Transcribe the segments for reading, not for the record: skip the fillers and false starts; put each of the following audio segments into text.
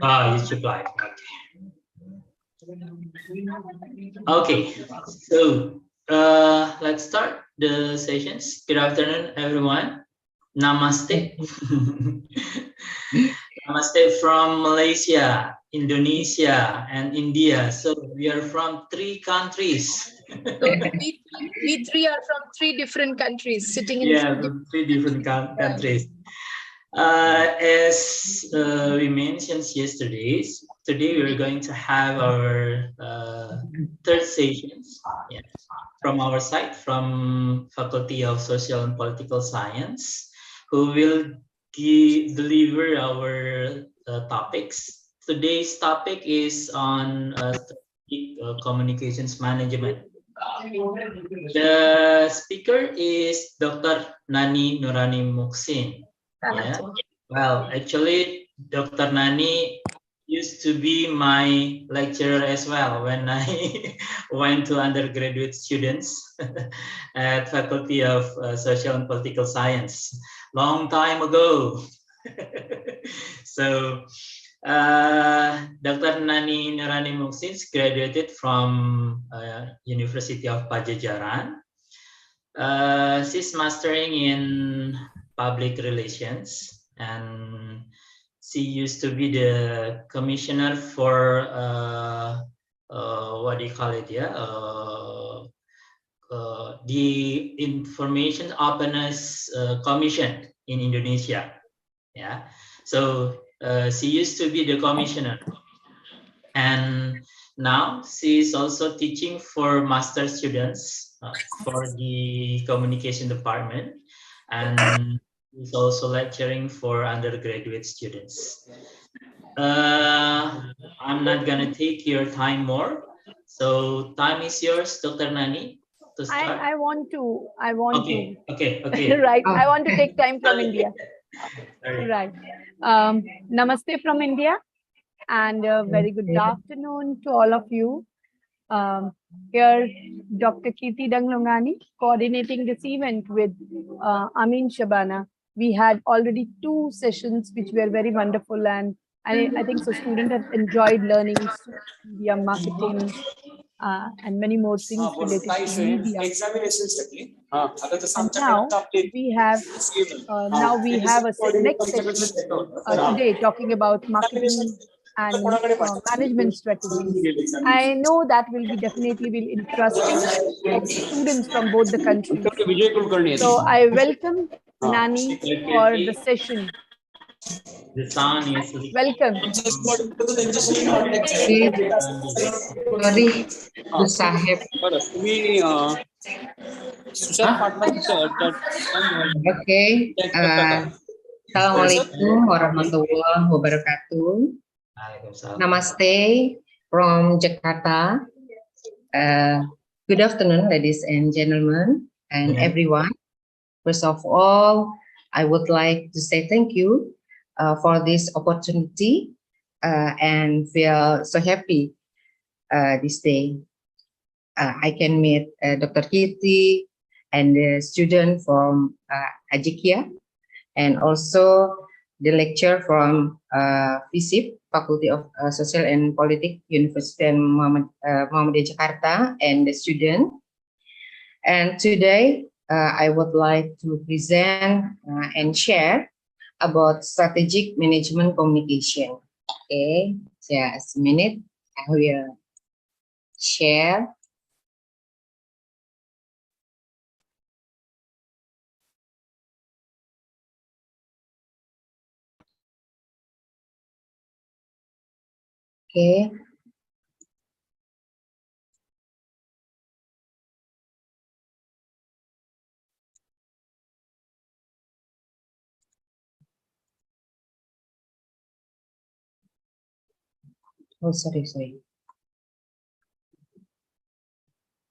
YouTube Live. Okay. So let's start the sessions. Good afternoon, everyone. Namaste. Namaste from Malaysia, Indonesia, and India. So we are from 3 countries. So we three are from 3 different countries, sitting in from 3 different countries. As we mentioned yesterday, today we're going to have our third sessions from our side, from Faculty of Social and Political Science, who will deliver our topics. Today's topic is on strategic communications management. The speaker is Dr. Nani Nurani Muksin. Yeah. Well, actually, Dr. Nani used to be my lecturer as well when I went to undergraduate students at Faculty of Social and Political Science, long time ago. So, Dr. Nani Nurani Muksin graduated from University of Pajajaran. She's mastering in public relations, and she used to be the commissioner for what do you call it? The Information Openness Commission in Indonesia. Yeah, so she used to be the commissioner, and now she is also teaching for master students for the communication department, and is also lecturing for undergraduate students. I'm not gonna take your time more, so time is yours, Dr. Nani, to start. I want to. Okay. Right. I want to take time from India. Sorry. Right. Namaste from India, and a very good afternoon to all of you. Here, Dr. Kirti Danglongani, coordinating this event with Amin Shabana. We had already 2 sessions which were very wonderful, and I think so students have enjoyed learning media marketing and many more things related to media. And now we have a next session today talking about marketing and management strategies. I know that definitely will interest students from both the countries. So I welcome Nani for the session. The sound is Welcome. Sorry, Okay. Assalamualaikum warahmatullahi wabarakatuh. Namaste from Jakarta. Good afternoon, ladies and gentlemen, and everyone. First of all, I would like to say thank you for this opportunity and feel so happy this day. I can meet Dr. Kirti and the student from Ajikia, and also the lecturer from FISIP, Faculty of Social and Politics, University Muhammadiyah Jakarta, and the student. And today, I would like to present and share about strategic management communication. Okay, just a minute. I will share. Okay. Oh, sorry.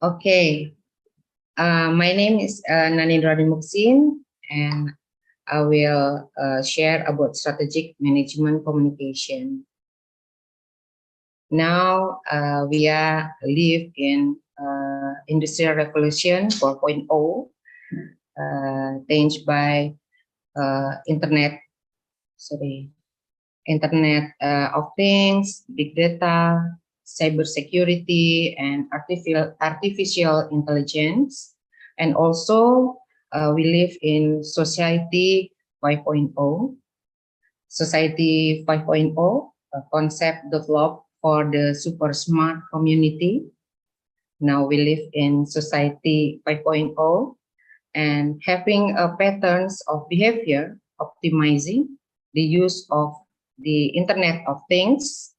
Okay. My name is Nani Nurani Muksin, and I will share about strategic management communication. Now we are live in Industrial Revolution 4.0, changed by internet. Sorry. Internet of Things, big data, cybersecurity, and artificial intelligence. And also, we live in Society 5.0. Society 5.0, a concept developed for the super smart community. Now we live in Society 5.0 and having patterns of behavior, optimizing the use of the Internet of Things,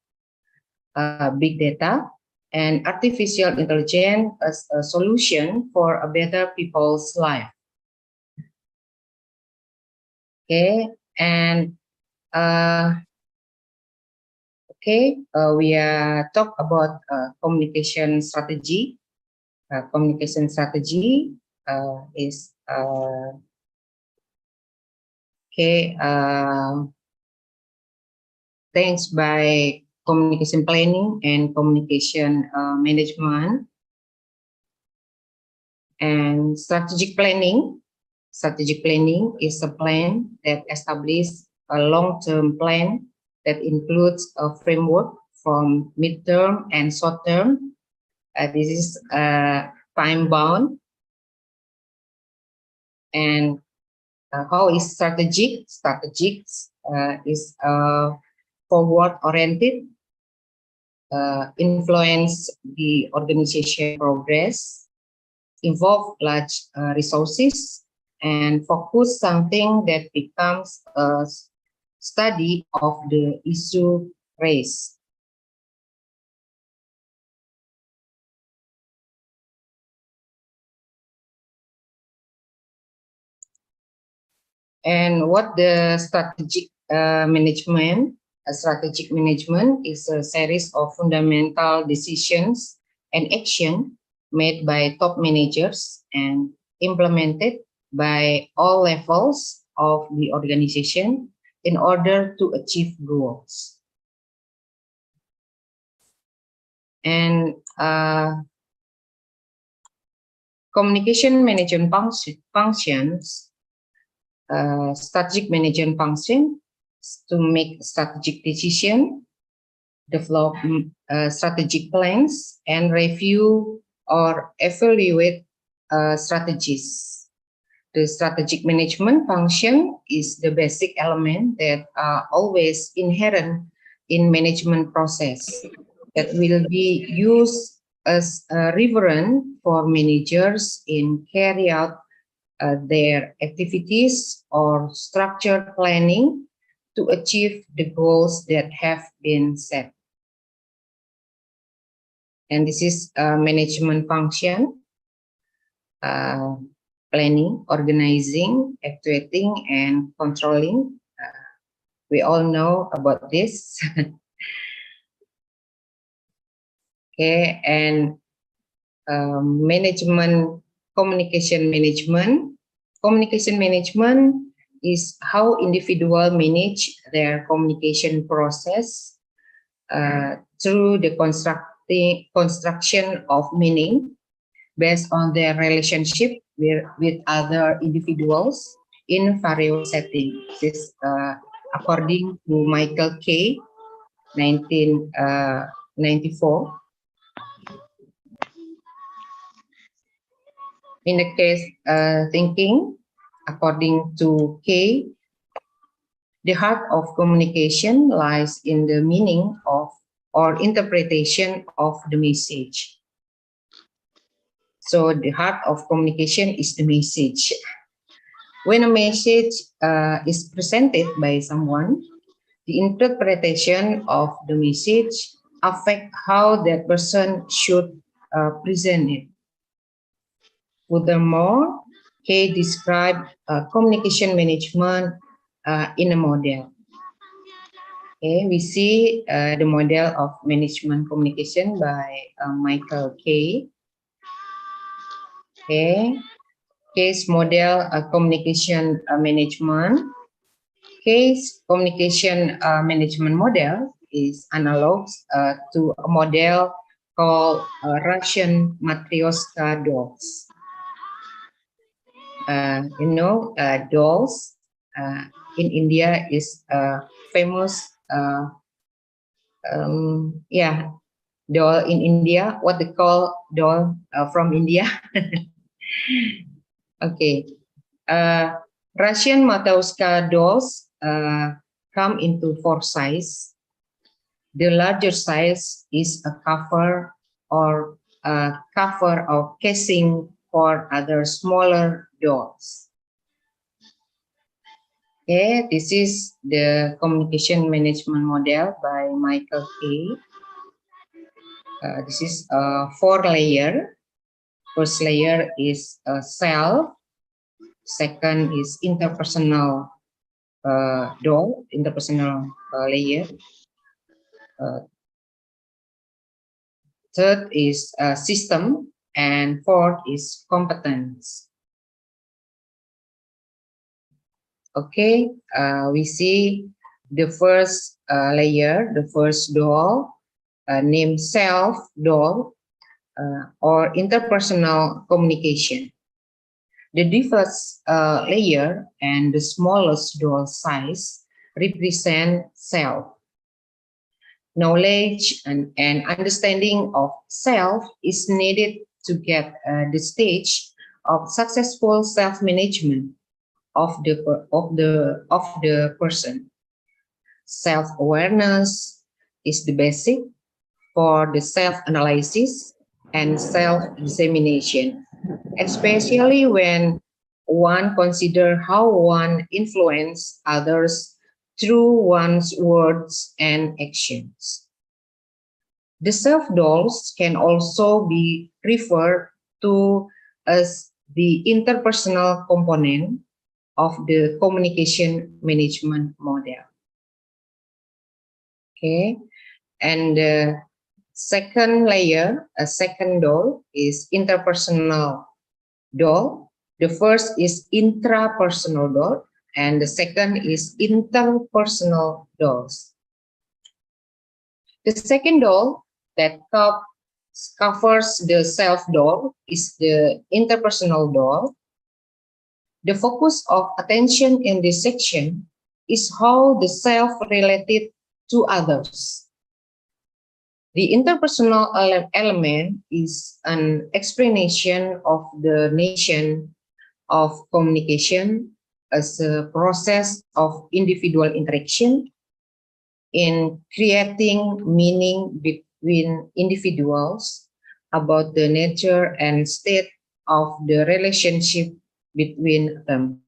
big data, and artificial intelligence as a solution for a better people's life. Okay, and we talk about communication strategy. Communication strategy is thanks by communication planning and communication management and strategic planning. Strategic planning is a plan that establishes a long-term plan that includes a framework from midterm and short-term. This is time-bound. And how is strategic? Strategic is forward-oriented, influence the organization progress, involve large resources, and focus something that becomes a study of the issue raised. And what the strategic management? Strategic management is a series of fundamental decisions and action made by top managers and implemented by all levels of the organization in order to achieve goals. And communication management functions, strategic management function to make strategic decision, develop strategic plans, and review or evaluate strategies. The strategic management function is the basic element that are always inherent in management process that will be used as a reference for managers in carry out their activities or structured planning to achieve the goals that have been set. And this is management function, planning, organizing, actuating, and controlling. We all know about this. Okay, and management, communication management. Communication management is how individuals manage their communication process through the construction of meaning based on their relationship with other individuals in various settings. This is according to Michael Kay, 1994. In the case thinking, according to Kay, the heart of communication lies in the meaning of or interpretation of the message. So the heart of communication is the message. When a message is presented by someone, the interpretation of the message affects how that person should present it. Furthermore, Kay described communication management in a model. Okay, we see the model of management communication by Michael Kay. Okay, Kay's model communication management. Kay's communication management model is analogous to a model called Russian Matryoshka dolls. Dolls in India is famous yeah, doll in India, what they call doll from India. Okay. Russian Matauska dolls come into 4 sizes. The larger size is a cover or casing for other smaller dolls. Okay, this is the communication management model by Michael K. This is a 4-layer. First layer is self. Second is interpersonal interpersonal layer. Third is system, and fourth is competence. Okay, we see the first layer, the first doll, named self doll, or interpersonal communication. The deepest layer and the smallest doll size represent self. Knowledge and understanding of self is needed to get the stage of successful self-management of the person. Self-awareness is the basic for the self-analysis and self-examination, especially when one considers how one influences others through one's words and actions. The self-dolls can also be referred to as the interpersonal component of the communication management model. Okay, and the second layer, a second doll, is interpersonal doll. The first is intrapersonal doll, and the second is interpersonal dolls. The second doll that covers the self doll is the interpersonal doll. The focus of attention in this section is how the self related to others. The interpersonal element is an explanation of the nature of communication as a process of individual interaction in creating meaning between individuals about the nature and state of the relationship between them.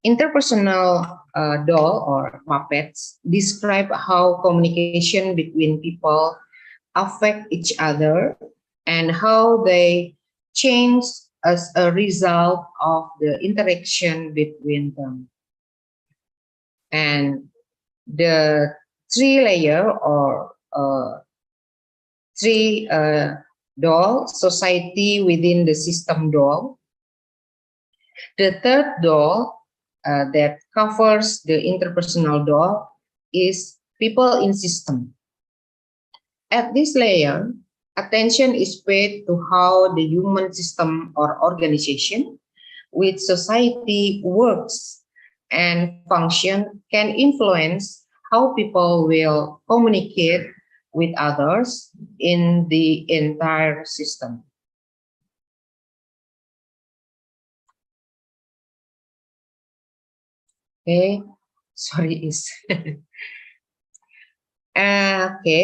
Interpersonal doll or puppets describe how communication between people affect each other and how they change as a result of the interaction between them. And the 3-layer or 3 doll society within the system doll. The third doll that covers the interpersonal doll is people in system. At this layer, attention is paid to how the human system or organization which society works and function can influence how people will communicate with others in the entire system. Okay, sorry, is okay.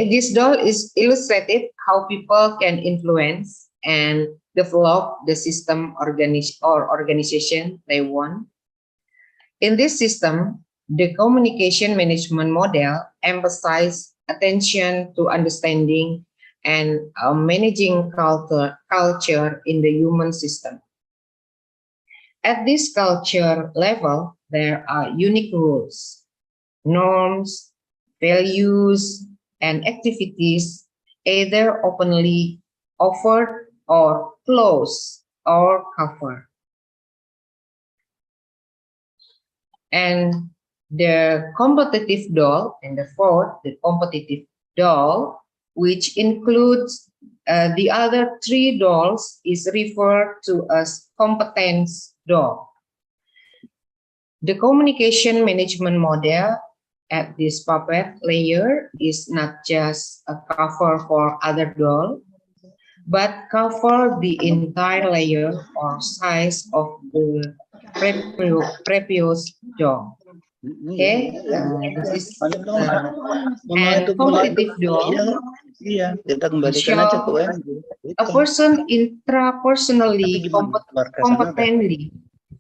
This doll is illustrated how people can influence and develop the system organization they want. In this system, the communication management model emphasizes attention to understanding and managing culture in the human system. At this culture level, there are unique rules, norms, values, and activities either openly offered or closed or covered. And the competitive doll, and the fourth, the competitive doll, which includes the other 3 dolls, is referred to as competence doll. The communication management model at this puppet layer is not just a cover for other doll, but cover the entire layer or size of the previous doll. Okay, this is and competitive doll Iya, kita kembalikan aja ke UMG. a person intrapersonally competently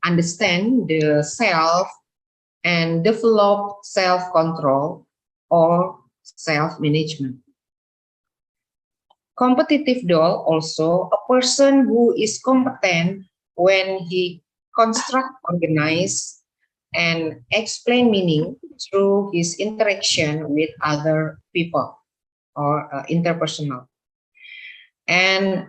understand the self and develop self-control or self-management. Competitive doll also a person who is competent when he construct, organize, and explain meaning through his interaction with other people or interpersonal. And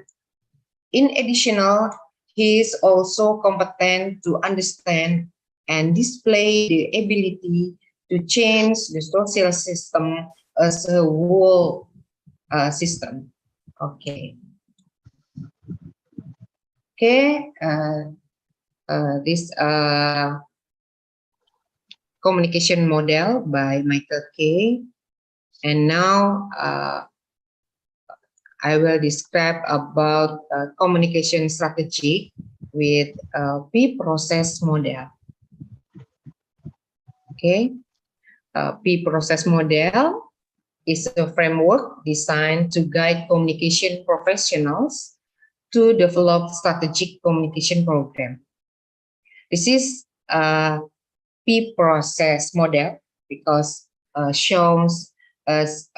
in additional, he is also competent to understand and display the ability to change the social system as a whole system. Okay. Okay. This communication model by Michael Kay. And now I will describe about communication strategy with P process model. Okay, P process model is a framework designed to guide communication professionals to develop strategic communication program. This is P process model because shows as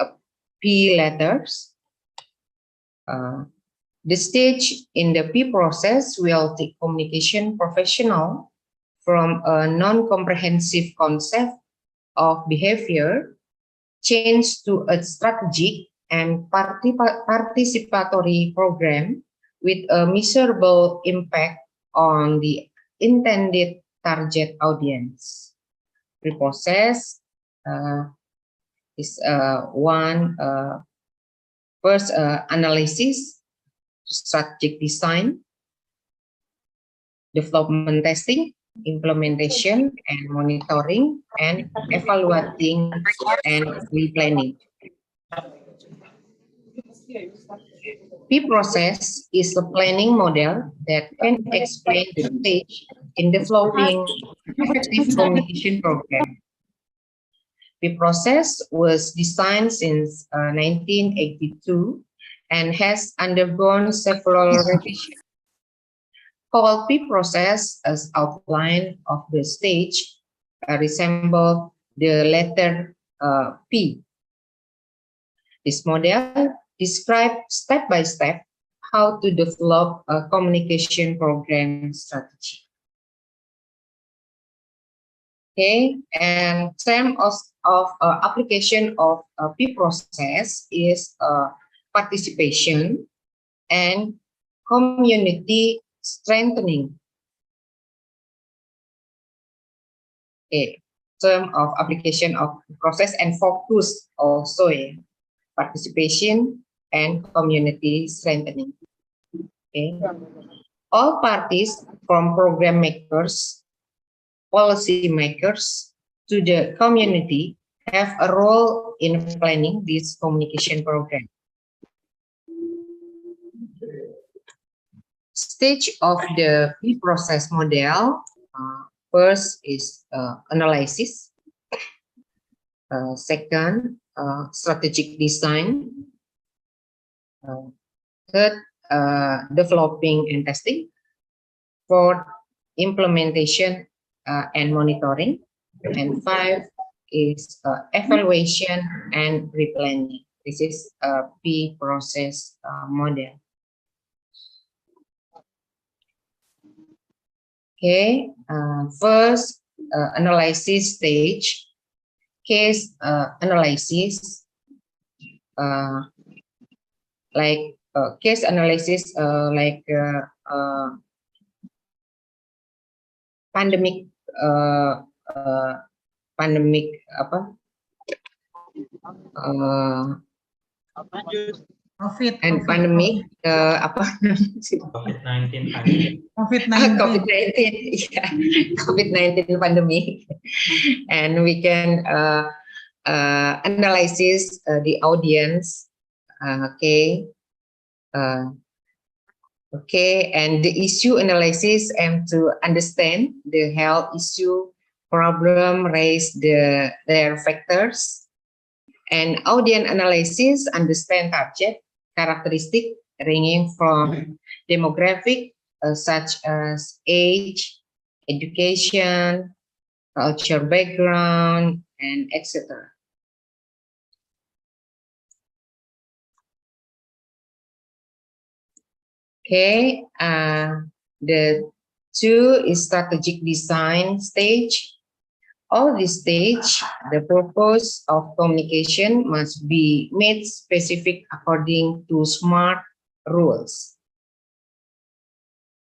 P letters. The stage in the P process will take communication professional from a non-comprehensive concept of behavior change to a strategic and participatory program with a measurable impact on the intended target audience. Pre-process is first analysis, strategic design, development testing, implementation and monitoring, and evaluating and replanning. P process is a planning model that can explain the stage in developing effective communication program. P process was designed since 1982 and has undergone several revisions. Called P process as outline of the stage resemble the letter P. This model describes step by step how to develop a communication program strategy. Okay, and term of application of P process is participation and community strengthening. Okay, term of application of process and focus also, participation and community strengthening. Okay, all parties from program makers, policy makers to the community have a role in planning this communication program. Stage of the P process model, first is analysis, second, strategic design, third, developing and testing, fourth, implementation and monitoring, and 5 is evaluation and replanning. This is a P process model. Okay, first analysis stage, case analysis, case analysis like pandemic COVID and pandemic COVID-19 pandemic. COVID-19 pandemic, and we can analysis the audience. Okay. Okay, and the issue analysis aim to understand the health issue, problem, raise their factors, and audience analysis understand target characteristic ranging from demographic such as age, education, culture background, and etc. Okay, the 2 is strategic design stage. All this stage, the purpose of communication must be made specific according to SMART rules.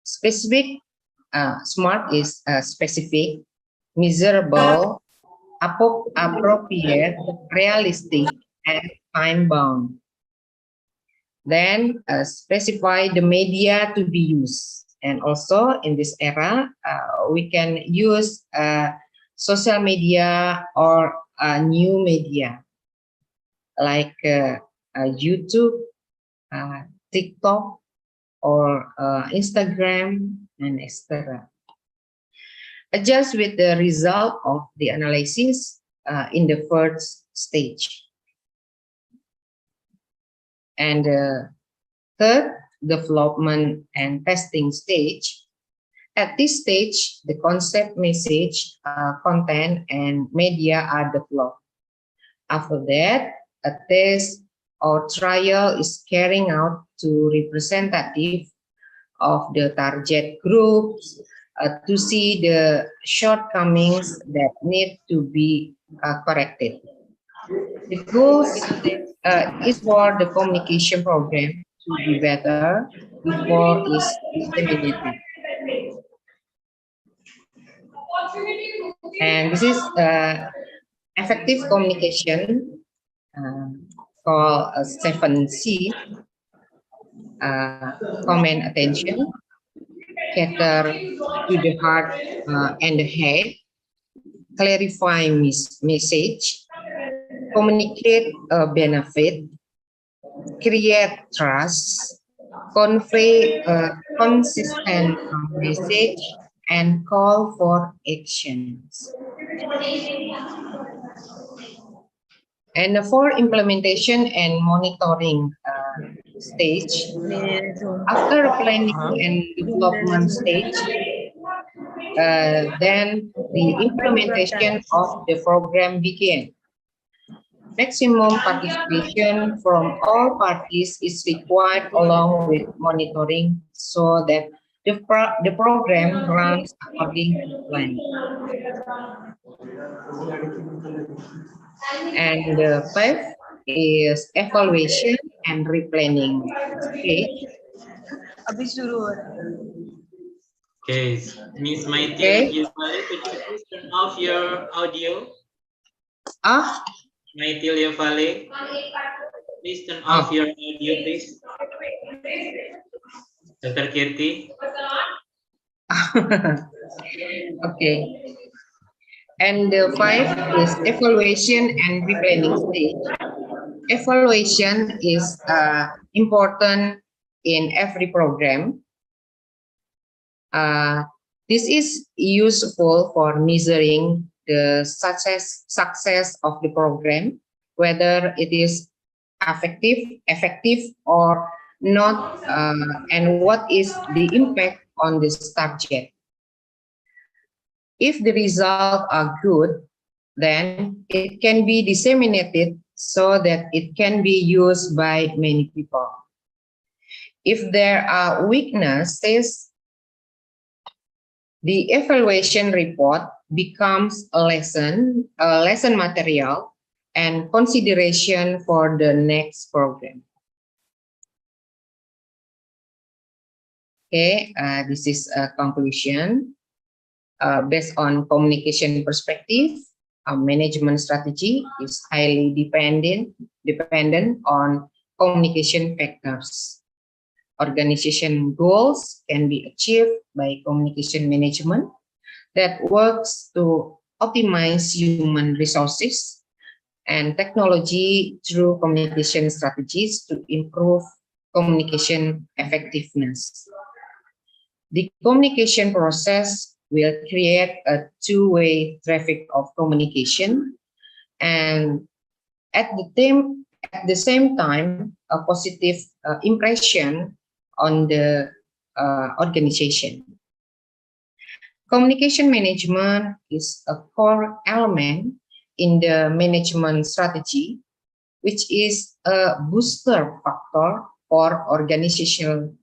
Specific, SMART is specific, measurable, appropriate, realistic, and time-bound. Then specify the media to be used. And also in this era, we can use social media or new media like YouTube, TikTok, or Instagram, and etc. Adjust with the result of the analysis in the first stage. And third, development and testing stage. At this stage, the concept, message, content, and media are developed. After that, a test or trial is carrying out to representative of the target groups to see the shortcomings that need to be corrected. The goal is for the communication program to be better before it's disseminated. And this is effective communication called 7C. Command attention, cater to the heart and the head, clarify message, communicate a benefit, create trust, convey a consistent message, and call for actions. And for implementation and monitoring stage, after planning and development stage, then the implementation of the program began. Maximum participation from all parties is required along with monitoring so that the program runs according to plan. And 5 is evaluation and replanning stage. Okay, Miss Maithil, Okay. could you please turn off your audio? Ah, Maithil Yavale, please turn off your audio, please. Dr. Kirti. okay. And 5 is evaluation and replanning stage. Evaluation is important in every program. This is useful for measuring the success of the program, whether it is effective or not, and what is the impact on this subject. If the results are good, then it can be disseminated so that it can be used by many people. If there are weaknesses, the evaluation report becomes a lesson material and consideration for the next program. Okay, this is a conclusion. Based on communication perspective, management strategy is highly dependent on communication factors. Organization goals can be achieved by communication management that works to optimize human resources and technology through communication strategies to improve communication effectiveness. The communication process will create a two-way traffic of communication, and at the same time, a positive impression on the organization. Communication management is a core element in the management strategy, which is a booster factor for organizational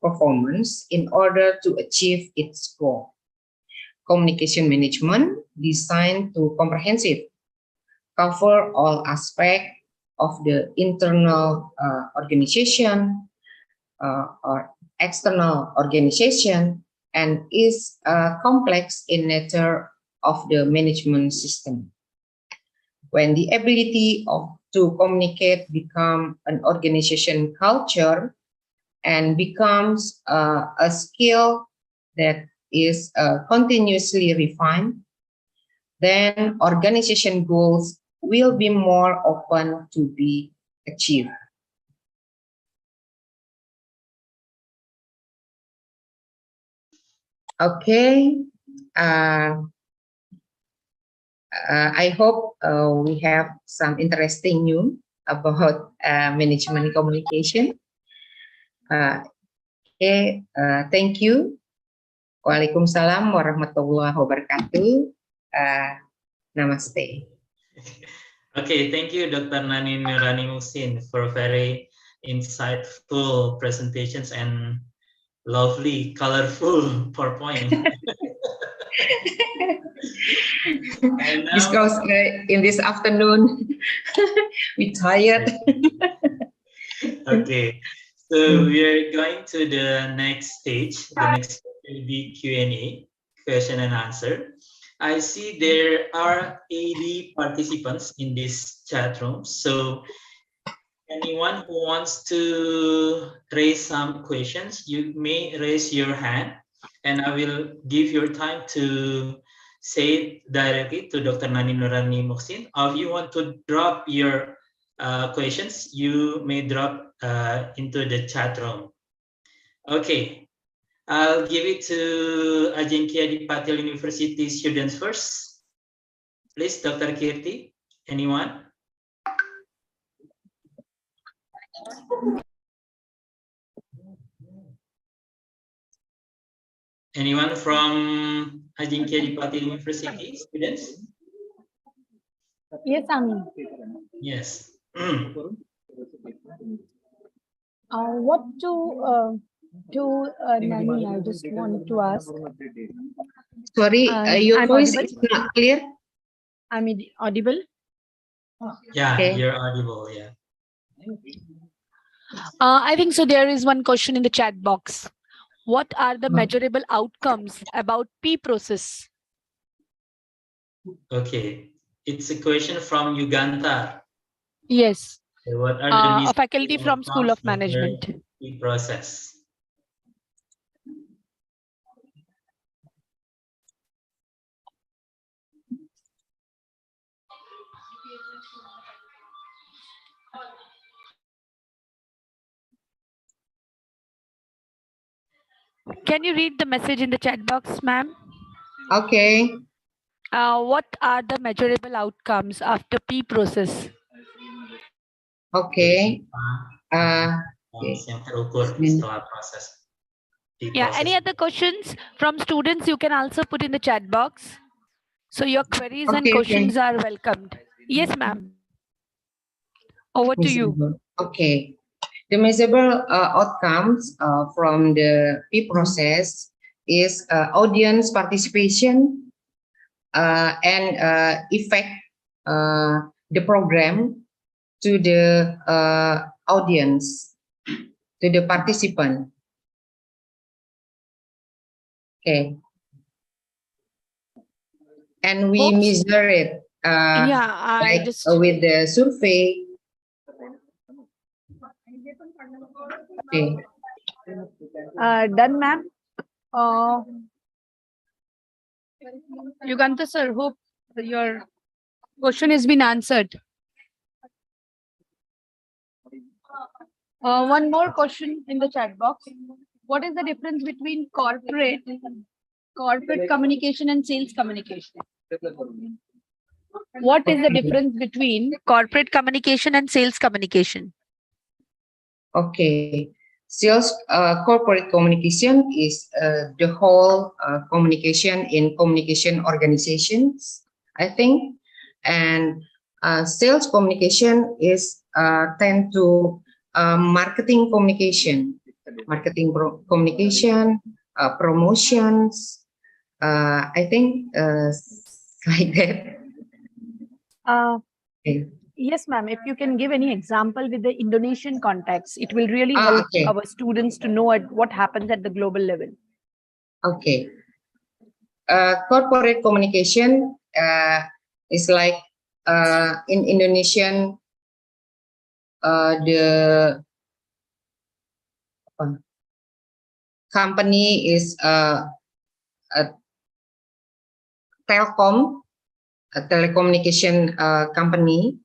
performance in order to achieve its goal. Communication management designed to comprehensive cover all aspects of the internal organization or external organization, and is complex in nature of the management system. When the ability to communicate become an organization culture and becomes a skill that is continuously refined, then organization goals will be more open to be achieved. Okay. I hope we have some interesting news about management communication. Okay, thank you. Waalaikumsalam warahmatullahi wabarakatuh. Namaste. Okay, thank you, Dr. Nani Nurani Muhsin, for very insightful presentations and lovely, colorful PowerPoint. And now, Because in this afternoon, we're tired. okay, so we are going to the next stage. The next will be Q&A, question and answer. I see there are 80 participants in this chat room. So anyone who wants to raise some questions, you may raise your hand and I will give your time to say it directly to Dr. Nani Nurani Muhsin. Or if you want to drop your questions, you may drop into the chat room. Okay, I'll give it to Ajinkya Dipatil University students first. Please, Dr. Kirti, anyone? Anyone from Ajinkya Dipatil University students? Yes, Ami. Yes. What to Nani, I just want to ask. Sorry, your I'm voice audible? is not clear. I'm audible. Yeah, Okay. you're audible. Yeah. I think so. There is one question in the chat box. What are the measurable outcomes about P process? Okay. It's a question from Uganda. Yes, So what are the a faculty from School of Management. process? Can you read the message in the chat box, ma'am? Okay. What are the measurable outcomes after P process? Okay. Yang terukur setelah proses. Yeah, any other questions from students you can also put in the chat box. So your queries and questions are welcomed. Yes, ma'am. Over to you. Okay. The measurable outcomes from the P process is audience participation and effect the program to the audience, to the participant. Okay. And we measure it like with the survey. Okay. Done, ma'am. Yuganta sir, hope your Question has been answered. One more question in the chat box. What is the difference between corporate communication and sales communication? What is the difference between Corporate communication and sales communication. Okay. Sales corporate communication is the whole communication in communication organizations, I think. And sales communication is tend to marketing communication, communication, promotions. I think like that. Okay. Yes, ma'am. If you can give any example with the Indonesian context, it will really help Okay. our students to know what happens at the global level. Okay. Corporate communication is like in Indonesian the company is a Telkom, a telecommunication company.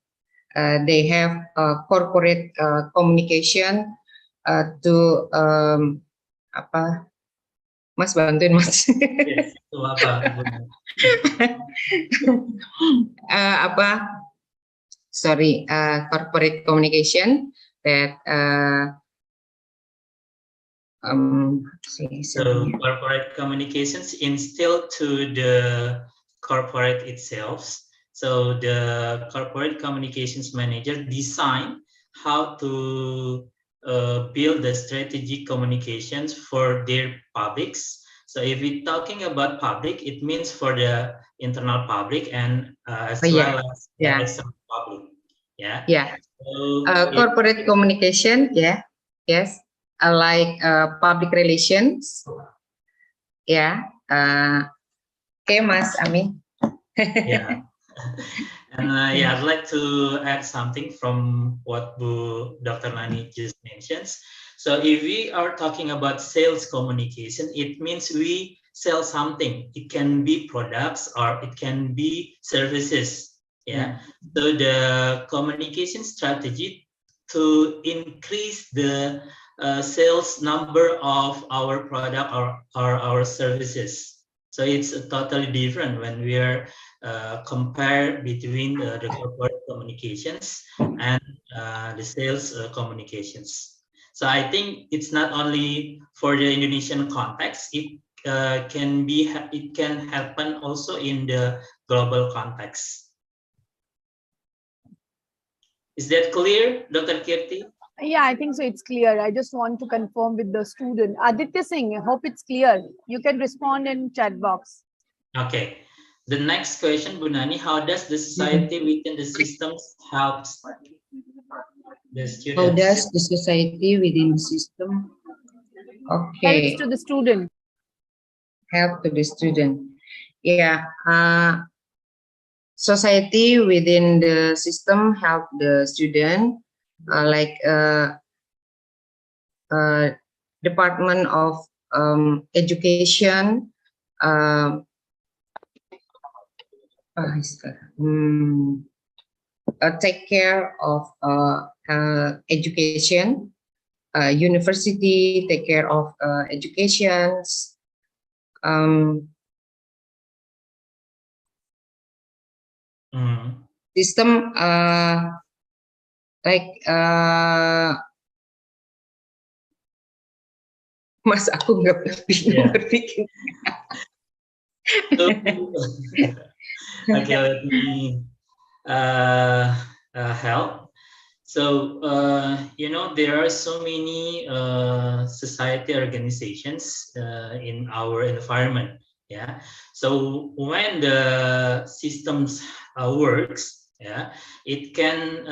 They have corporate communication to apa? Mas bantuin Mas. Yes, itu apa? Apa? Sorry, corporate communication that So corporate communications instilled to the corporate itself. So the corporate communications manager design how to build the strategic communications for their publics. So if we're talking about public, it means for the internal public and as well as the external public. Yeah. Yeah. So corporate communication. Yeah. Yes. Like public relations. Yeah. Okay, Mas Amin. Yeah. And yeah, I'd like to add something from what Dr. Nani just mentions. So if we are talking about sales communication, it means we sell something. It can be products or it can be services. Yeah. So the communication strategy to increase the sales number of our product or our services. So it's totally different when we are compare between the corporate communications and the sales communications. So I think it's not only for the Indonesian context, it can happen also in the global context. Is that clear, Dr. Kirti? Yeah, I think so. It's clear. I just want to confirm with the student. Aditya Singh, I hope it's clear. You can respond in chat box. Okay. The next question, Bunani, how does the society within the systems help the students? How does the society within the system? Okay. Helps to the student. Help to the student. Yeah. Society within the system help the student, like Department of Education, take care of education. University take care of educations. System like Mas, aku nggak berpikir. Okay, let me help. So you know, there are so many society organizations in our environment. Yeah. So when the systems works, yeah, it can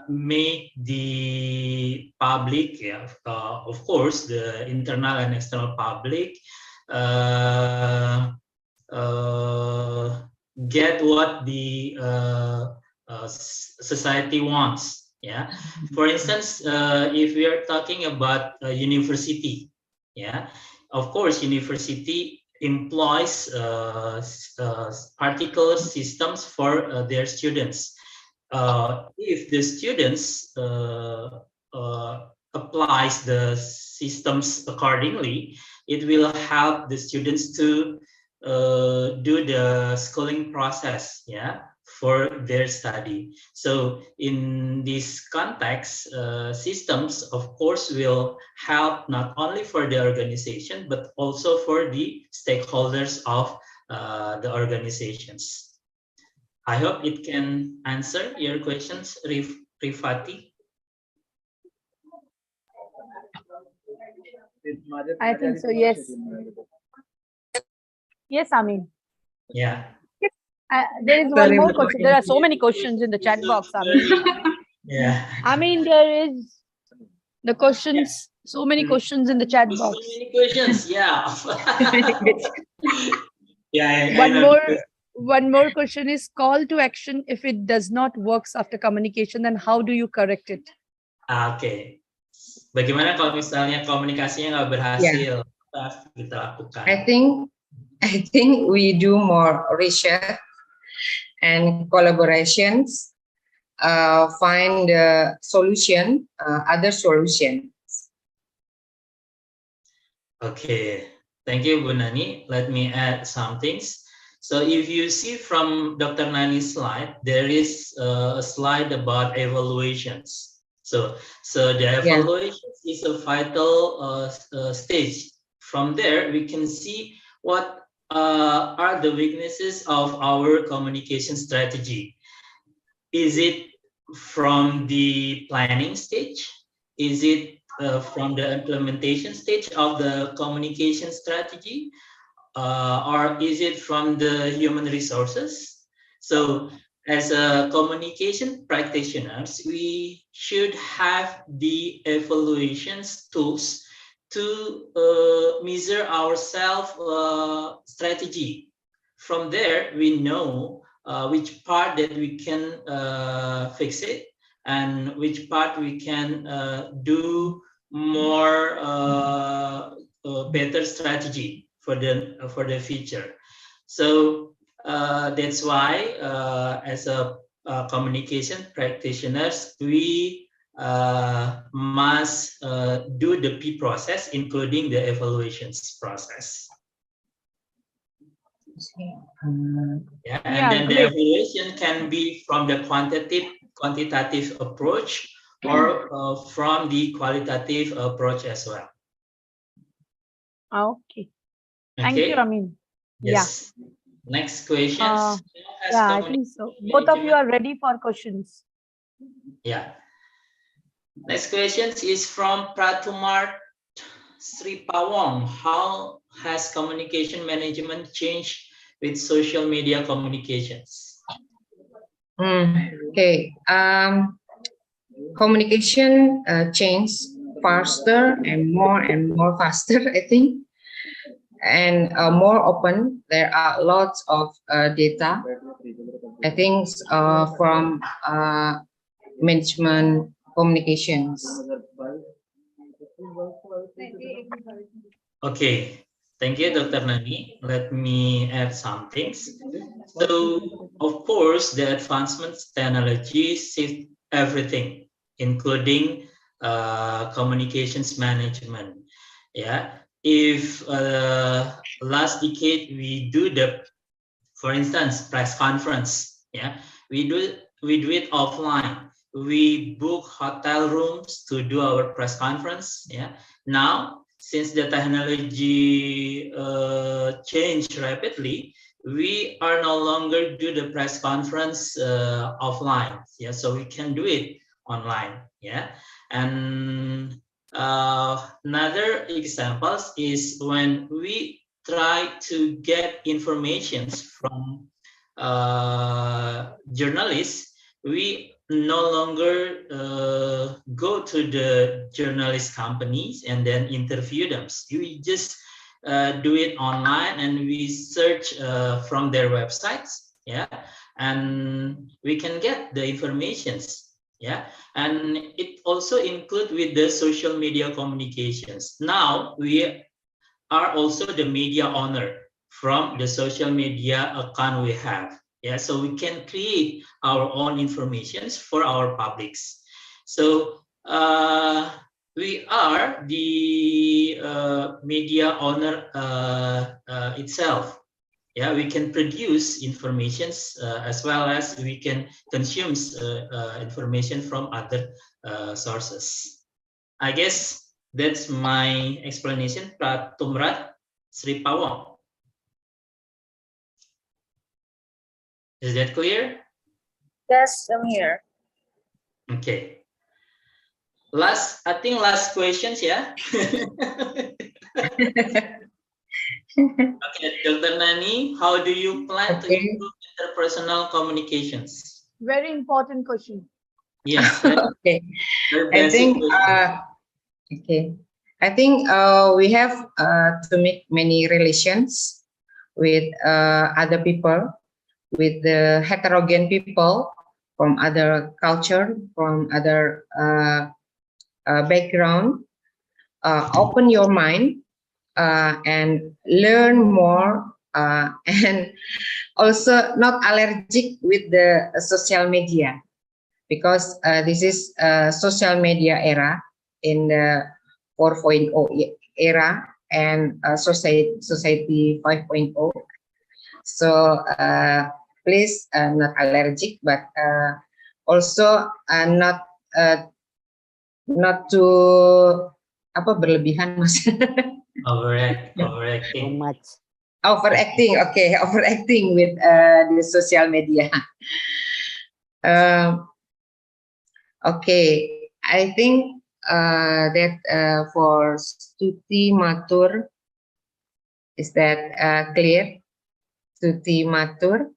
make the public, yeah, of course, the internal and external public get what the society wants. Yeah. For instance, if we are talking about a university, yeah, of course, university employs particular systems for their students. If the students applies the systems accordingly, it will help the students to do the schooling process, yeah, for their study. So in this context, systems, of course, will help not only for the organization, but also for the stakeholders of the organizations. I hope it can answer your questions, Rifati. I think so, yes. Yes, Amin. Yeah. There is one more question. There are so many questions in the chat box, Amin. Yeah. I mean, there is the questions, so many questions in the chat box. So many questions, yeah. Yeah. One more question is call to action. If it does not works after communication, then how do you correct it? Oke. Bagaimana kalau misalnya komunikasinya nggak berhasil? Apa harus kita lakukan? I think we do more research and collaborations, find the solution, other solutions. Okay, thank you, Bu Nani. Let me add some things. So if you see from Dr. Nani's slide, there is a slide about evaluations. So the evaluation is a vital stage. From there, we can see what are the weaknesses of our communication strategy. Is it from the planning stage? Is it from the implementation stage of the communication strategy? Or is it from the human resources? So as a communication practitioners, we should have the evaluations tools to measure our self strategy. From there, we know which part that we can fix it and which part we can do more better strategy for the future. So that's why as a communication practitioners, we must do the P process, including the evaluations process. Yeah, and then the evaluation can be from the quantitative approach or from the qualitative approach as well. Okay. Thank you, Amin. Yes. Yeah. Next question. Yeah, I think so. Both of you are ready for questions. Yeah. Next question is from Pratumar Sri Pawong. How has communication management changed with social media communications? Okay. Communication changed faster and more faster, I think, and more open. There are lots of data, I think, from management communications. Okay, thank you, Dr. Nani. Let me add some things. So, of course, the advancements technology shift everything, including communications management. Yeah, if last decade we do for instance, press conference. Yeah, we do it offline. We book hotel rooms to do our press conference. Yeah, now since the technology changed rapidly, we are no longer do the press conference offline. Yeah, so we can do it online. Yeah, and another examples is when we try to get information from journalists, we no longer go to the journalist companies and then interview them. We just do it online and we search from their websites, yeah, and we can get the informations, yeah, and it also include with the social media communications. Now we are also the media owner. from the social media account we have. Yeah, so we can create our own informations for our publics. So we are the media owner itself. Yeah, we can produce informations as well as we can consume information from other sources. I guess that's my explanation, Pak Tumrat Sri Pawong. Is that clear? Yes, I'm here. Okay. I think last questions, yeah? Okay, Dr. Nani, how do you plan to improve interpersonal communications? Very important question. Yes. Okay. I think okay. I think we have to make many relations with other people, with the heterogeneous people from other culture, from other background. Open your mind and learn more, and also not allergic with the social media, because this is social media era in the 4.0 era and society 5.0. So please not allergic, but also not too berlebihan, Mas. Overacting. Too much. Overacting, okay, overacting with the social media. Okay, I think that for Stuti Matur, is that clear? Stuti Matur.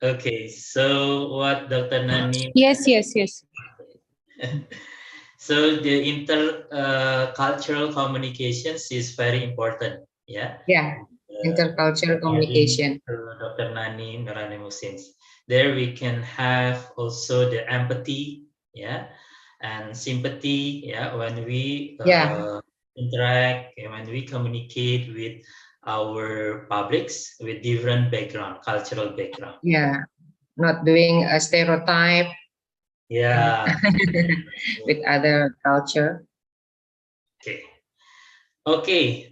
Okay, so what Dr. Nani? Yes. So the intercultural communications is very important. Yeah. Yeah. Intercultural communication. Dr. Nani Nurani Musins. There we can have also the empathy, yeah, and sympathy, yeah, when we interact and when we communicate with our publics with different background, cultural background. Yeah, not doing a stereotype. Yeah. With other culture. Okay. Okay.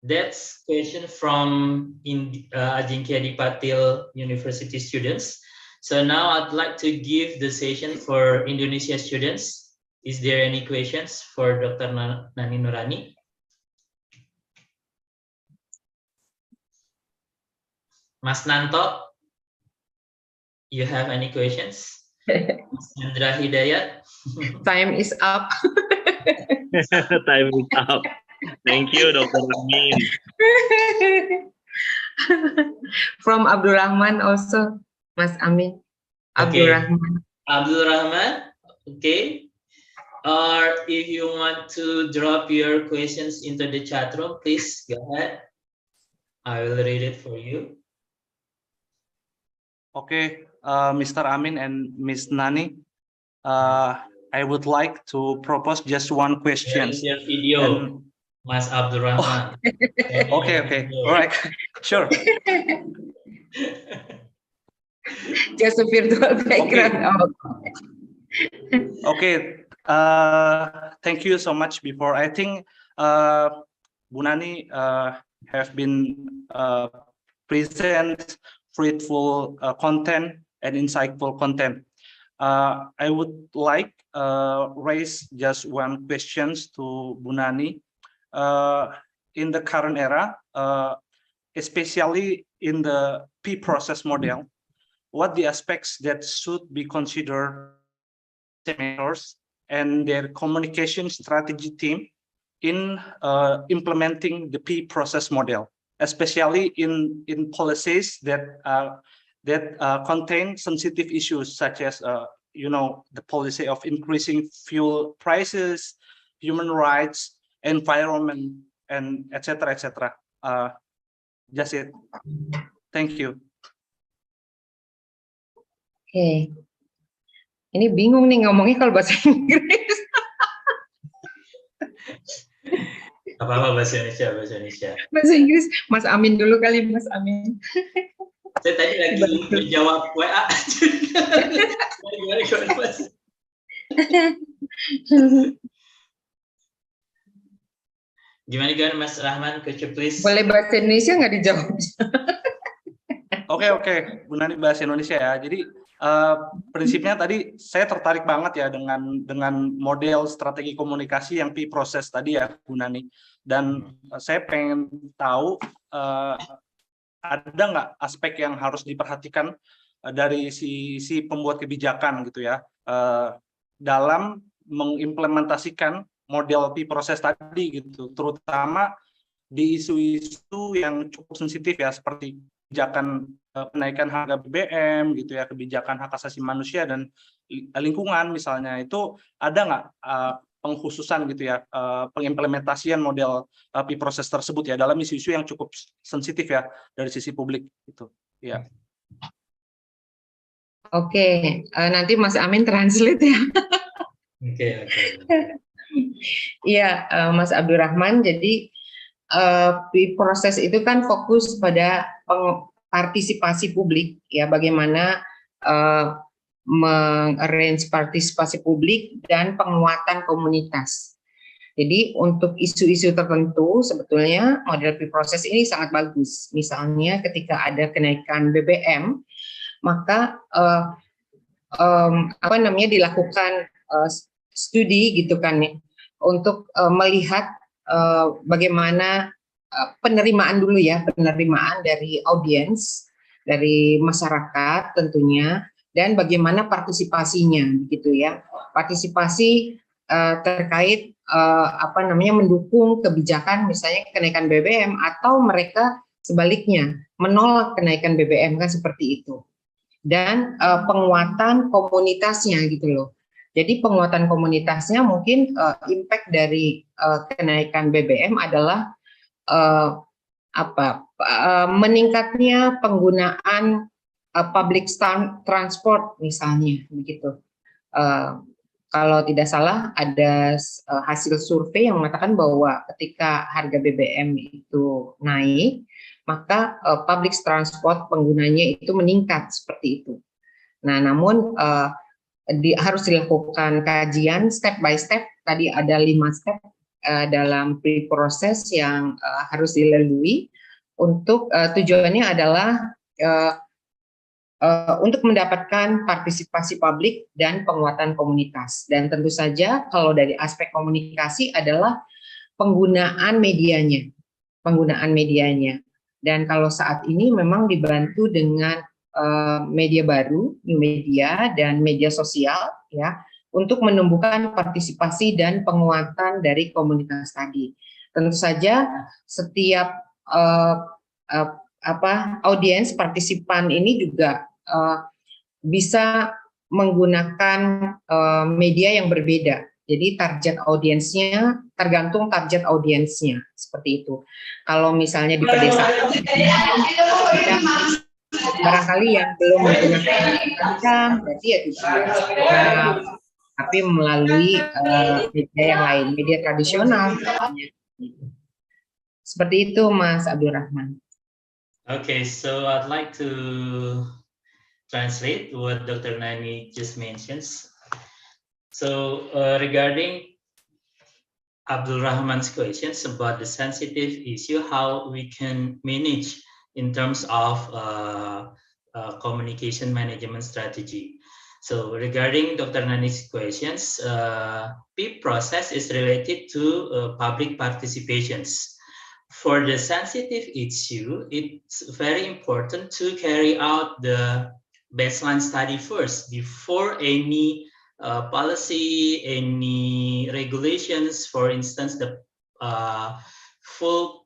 That's question from Ajinkya Dipatil University students. So now I'd like to give the session for Indonesia students. Is there any questions for Dr. Nani Nurani? Mas Nanto, you have any questions? Mas Indra Hidayat? Time is up. Time is up. Thank you, Dr. Amin. From Abdul Rahman also, Mas Amin. Abdul Rahman. Abdul Rahman, okay. Or if you want to drop your questions into the chat room, please go ahead. I will read it for you. Okay, Mr. Amin and Ms. Nani, I would like to propose just one question. Your video, Mas Abdul Rahman. Okay, all right, sure. Just a virtual background. Okay, thank you so much. Before, I think Bu Nani have been present fruitful content and insightful content. I would like raise just one question to Bu Nani. In the current era, especially in the P process model, what the aspects that should be considered and their communication strategy team in implementing the P process model, especially in policies that contain sensitive issues such as the policy of increasing fuel prices, human rights, environment, and etc. Just it. Thank you. Okay. Ini bingung nih ngomongnya kalau bahasa Inggris. Apa-apa bahasa Indonesia, bahasa Indonesia. Bahasa Inggris, Mas Amin dulu kali, Mas Amin. Saya tadi lagi menjawab WA. Gimana, Mas? Gimana Mas Rahman, could you please? Boleh bahasa Indonesia nggak dijawab? Oke, Bu Nani bahasa Indonesia ya. Jadi prinsipnya tadi saya tertarik banget ya dengan model strategi komunikasi yang P-Process tadi ya, Bu Nani. Dan saya pengen tahu ada nggak aspek yang harus diperhatikan dari si pembuat kebijakan gitu ya dalam mengimplementasikan model P-Process tadi gitu, terutama di isu-isu yang cukup sensitif ya, seperti kebijakan kenaikan harga BBM gitu ya, kebijakan hak asasi manusia dan lingkungan misalnya. Itu ada nggak pengkhususan gitu ya, pengimplementasian model P-Process tersebut ya dalam isu-isu yang cukup sensitif ya dari sisi publik gitu ya. Oke, nanti Mas Amin translate ya. Oke. Iya, Mas Abdurrahman. Jadi proses itu kan fokus pada partisipasi publik ya, bagaimana mengarrange partisipasi publik dan penguatan komunitas. Jadi untuk isu-isu tertentu sebetulnya model P-Process ini sangat bagus. Misalnya ketika ada kenaikan BBM, maka dilakukan studi gitu kan ya, untuk melihat bagaimana penerimaan dulu ya, penerimaan dari audiens, dari masyarakat tentunya, dan bagaimana partisipasinya gitu ya. Partisipasi terkait mendukung kebijakan misalnya kenaikan BBM, atau mereka sebaliknya menolak kenaikan BBM, kan seperti itu. Dan penguatan komunitasnya gitu loh. Jadi penguatan komunitasnya mungkin impact dari kenaikan BBM adalah meningkatnya penggunaan public transport misalnya begitu. Kalau tidak salah ada hasil survei yang mengatakan bahwa ketika harga BBM itu naik, maka public transport penggunanya itu meningkat seperti itu. Nah, namun harus dilakukan kajian step by step. Tadi ada 5 step dalam P-Process yang harus dilalui. Untuk tujuannya adalah untuk mendapatkan partisipasi publik dan penguatan komunitas. Dan tentu saja kalau dari aspek komunikasi adalah penggunaan medianya. Dan kalau saat ini memang dibantu dengan media baru, new media dan media sosial ya, untuk menumbuhkan partisipasi dan penguatan dari komunitas tadi. Tentu saja setiap audiens partisipan ini juga bisa menggunakan media yang berbeda. Jadi target audiensnya tergantung target audiensnya seperti itu. Kalau misalnya di pedesaan, barangkali yang belum menggunakan berarti ya tidak, tapi melalui media yang lain, media tradisional. Seperti itu, Mas Abdurrahman. Okay, so I'd like to translate what Dr. Nani just mentions. So regarding Abdul Rahman's questions about the sensitive issue, how we can manage in terms of communication management strategy. So regarding Dr. Nani's questions, P-Process is related to public participations. For the sensitive issue, it's very important to carry out the baseline study first before any policy, any regulations. For instance, the full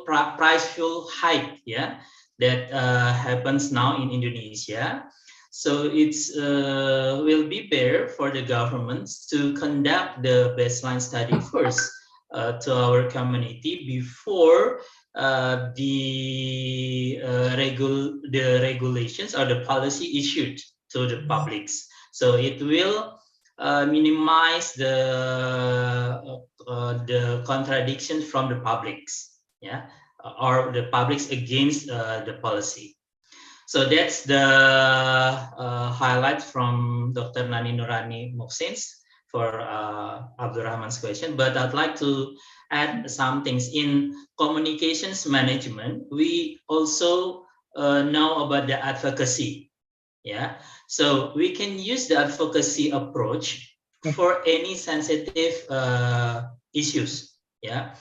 price fuel hike, yeah, that happens now in Indonesia. So it's will be better for the governments to conduct the baseline study first to our community before the regulations or the policy issued to the publics. So it will minimize the the contradiction from the publics, yeah, or the publics against the policy. So that's the highlight from Dr. Nani Nurani Muhsin for Abdurrahman's question. But I'd like to add some things. In communications management, we also know about the advocacy. Yeah, so we can use the advocacy approach for any sensitive issues. Yeah,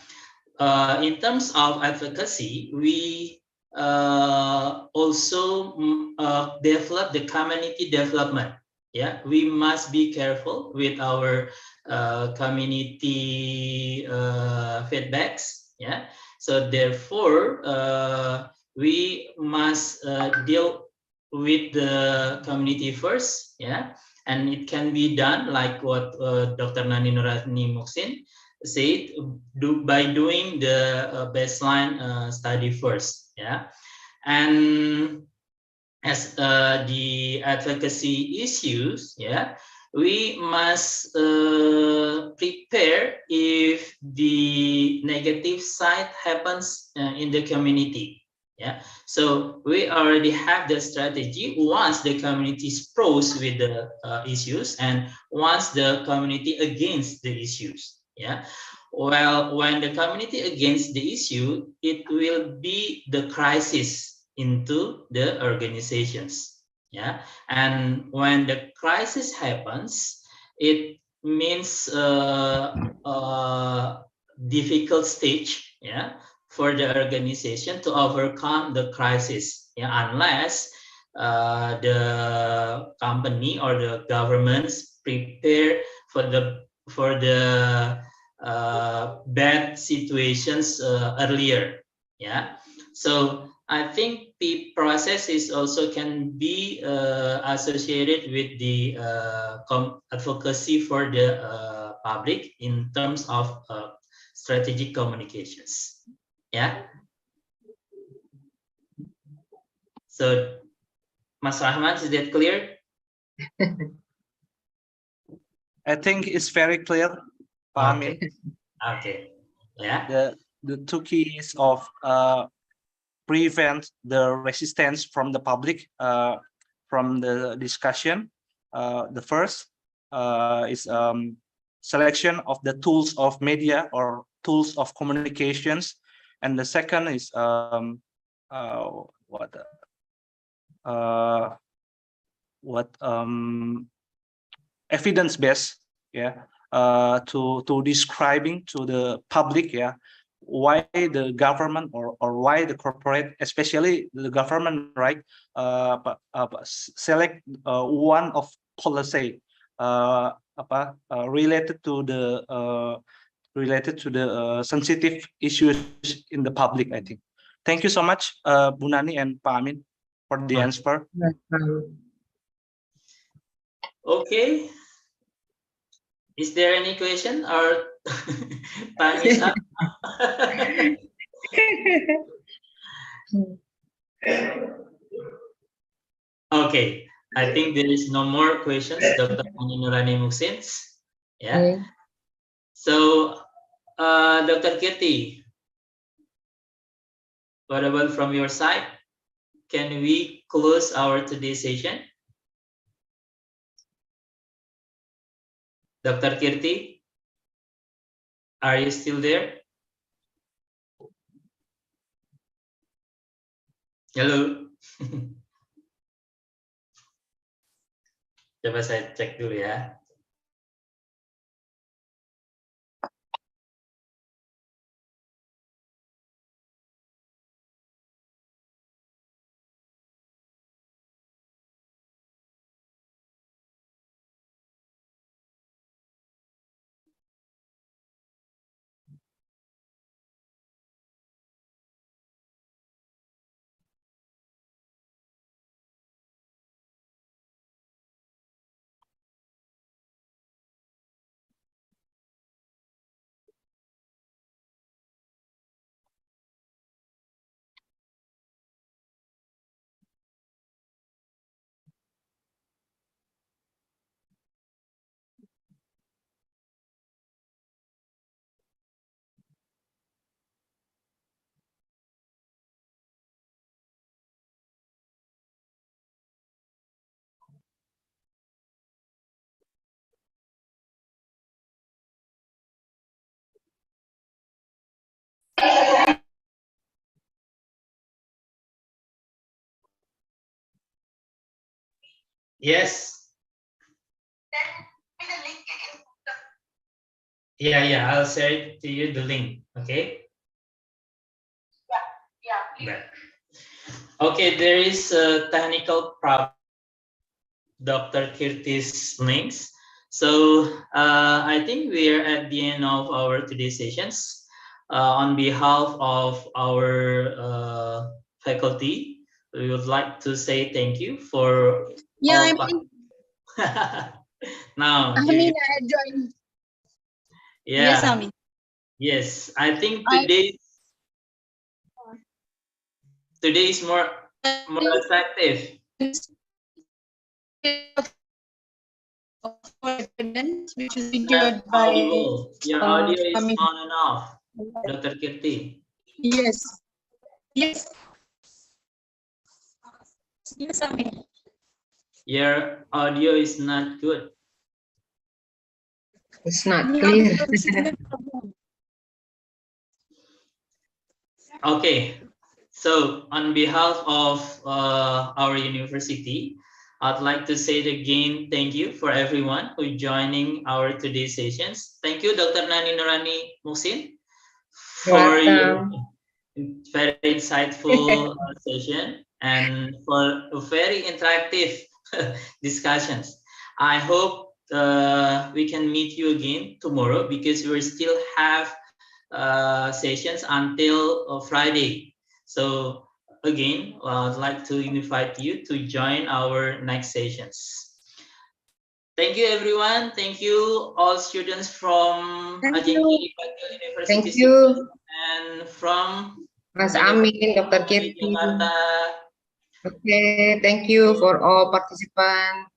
in terms of advocacy, we also develop the community development. Yeah, we must be careful with our community feedbacks. Yeah, so therefore we must deal with the community first. Yeah, and it can be done like what Dr. Nani Nurani Muhsin said, by doing the baseline study first. Yeah, and as the advocacy issues, yeah, we must prepare if the negative side happens in the community. Yeah, so we already have the strategy once the community is pros with the issues and once the community against the issues. Yeah, well, when the community against the issue, it will be the crisis into the organizations. Yeah, and when the crisis happens, it means difficult stage. Yeah, for the organization to overcome the crisis, yeah, unless the company or the governments prepare for the bad situations earlier. Yeah, so I think the process is also can be associated with the advocacy for the public in terms of strategic communications. Yeah. So, Mas Rahman, is that clear? I think it's very clear, Pak Amin. Okay. Yeah. The two keys of prevent the resistance from the public from the discussion. The first is selection of the tools of media or tools of communications, and the second is evidence-based, yeah, to describing to the public, yeah, why the government or why the corporate, especially the government, right, select one of policy related to the sensitive issues in the public, I think. Thank you so much, Bu Nani and Pak Amin, for the answer. Okay. Is there any question or time is up? Okay, I think there is no more questions, Dr. Nurani Muhsin. Yeah. So, Dr. Kirti, what about from your side? Can we close our today's session? Dr. Kirti, are you still there? Halo. Coba saya cek dulu ya. Yes. Yeah, I'll share it to you, the link. Okay. Yeah. Okay, there is a technical problem. Dr. Kirti's links. So I think we are at the end of our today's sessions. On behalf of our faculty, we would like to say thank you for Yeah, all. Now, I you- joined. yeah, Yes, Ami. yes. I think I- today is more effective. Which is videoed by Your audio is Ami. on and off, Dr. Kirti. Yes. Yes. Yes, Ami. Your audio is not good. It's not clear. Okay, so on behalf of our university, I'd like to say again thank you for everyone who joining our today's sessions. Thank you, Dr. Nani Nurani Muhsin, for your very insightful session and for a very interactive discussions. I hope we can meet you again tomorrow because we still have sessions until Friday. So again, I'd like to invite you to join our next sessions. Thank you, everyone. Thank you, all students from Aceh University. Thank you. And from Mas Amin, Dr. Kirti. Jakarta. Okay, thank you for all participants.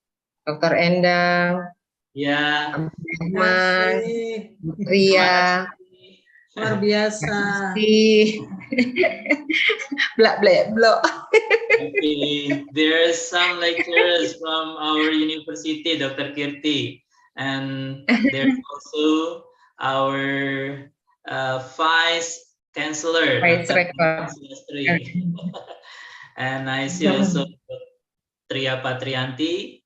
Dr. Endang, Ya. Rahman, Ria, Luar biasa. blak blak blok. Okay, there's some lecturers from our university, Dr. Kirti, and there's also our vice chancellor, Vice Dr. Rector. Silastri. And I see also Tria Patrianti,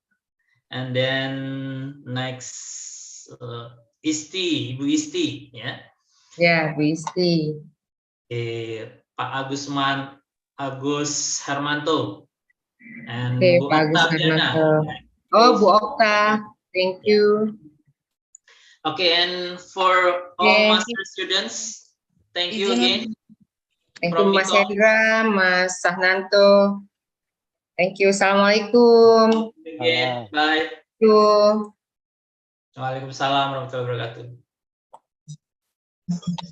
and then next Isti, Ibu Isti, ya. Ya, Bu Isti. Pak Agus Hermanto, and Okay, Bu Pak Agus Okta Diana. Hermanto. Oh, Bu Okta, thank you. Okay, and for all master students, thank you again. Thank From you, Mas Miko. Hendra, Mas Sahnanto. Thank you. Assalamualaikum. Again, bye. Thank you. Waalaikumsalam warahmatullahi wabarakatuh.